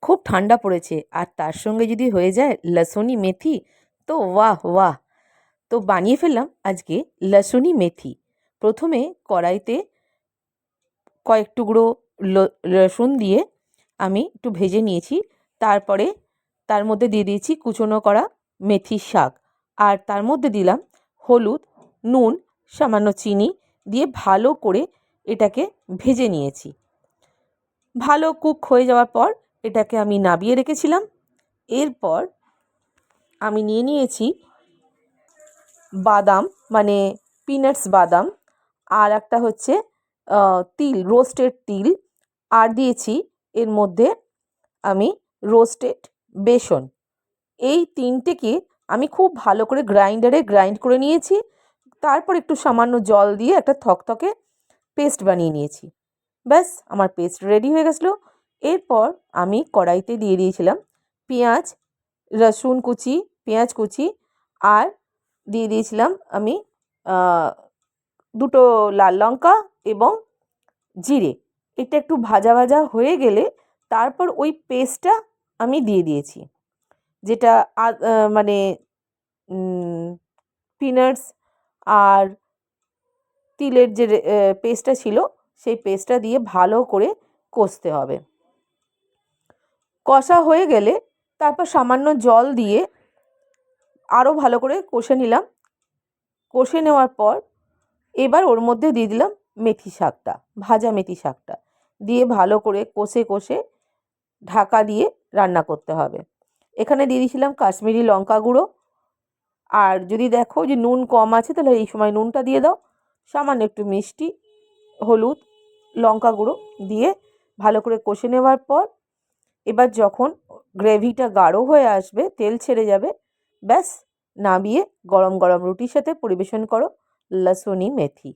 খুব ঠান্ডা পড়েছে, আর তার সঙ্গে যদি হয়ে যায় লসুনি মেথি, তো ওয়াহ ওয়াহ। তো বানিয়ে ফেললাম আজকে লসুনি মেথি। প্রথমে কড়াইতে কয়েক টুকরো রসুন দিয়ে আমি একটু ভেজে নিয়েছি। তারপরে তার মধ্যে দিয়ে দিয়েছি কুচনো করা মেথির শাক, আর তার মধ্যে দিলাম হলুদ, নুন, সামান্য চিনি দিয়ে ভালো করে এটাকে ভেজে নিয়েছি। ভালো কুক হয়ে যাওয়ার পর এটাকে আমি নাবিয়ে রেখেছিলাম। এরপর আমি নিয়ে নিয়েছি বাদাম, মানে পিনাটস বাদাম, আর একটা হচ্ছে তিল, রোস্টেড তিল, আর দিয়েছি এর মধ্যে আমি রোস্টেড বেসন। এই তিনটেকে আমি খুব ভালো করে গ্রাইন্ডারে গ্রাইন্ড করে নিয়েছি। তারপর একটু সামান্য জল দিয়ে একটা থকথকে পেস্ট বানিয়ে নিয়েছি। ব্যাস, আমার পেস্ট রেডি হয়ে গেছিলো। এরপর আমি কড়াইতে দিয়ে দিয়েছিলাম পেঁয়াজ, রসুন কুচি, পেঁয়াজ কুচি, আর দিয়ে দিয়েছিলাম আমি দুটো লাল লঙ্কা এবং জিরে। এটা একটু ভাজা ভাজা হয়ে গেলে তারপর ওই পেস্টটা আমি দিয়ে দিয়েছি, যেটা মানে পিনাটস আর তিলের যে পেস্টটা ছিল, সেই পেস্টটা দিয়ে ভালো করে কষতে হবে। কষা হয়ে গেলে তারপর সামান্য জল দিয়ে আরও ভালো করে কষে নিলাম। কষে নেওয়ার পর এবার ওর মধ্যে দিয়ে দিলাম মেথি শাকটা, ভাজা মেথি শাকটা দিয়ে ভালো করে কষে কষে ঢাকা দিয়ে রান্না করতে হবে। এখানে দিয়ে দিয়েছিলাম কাশ্মীরি লঙ্কা গুঁড়ো, আর যদি দেখো যে নুন কম আছে তাহলে এই সময় নুনটা দিয়ে দাও। সামান্য একটু মিষ্টি, হলুদ, লঙ্কা গুঁড়ো দিয়ে ভালো করে কষে নেওয়ার পর এবার যখন গ্রেভিটা গাঢ় হয়ে আসবে, তেল ছেড়ে যাবে, ব্যাস নামিয়ে গরম গরম রুটির সাথে পরিবেশন করো লসুনি মেথি।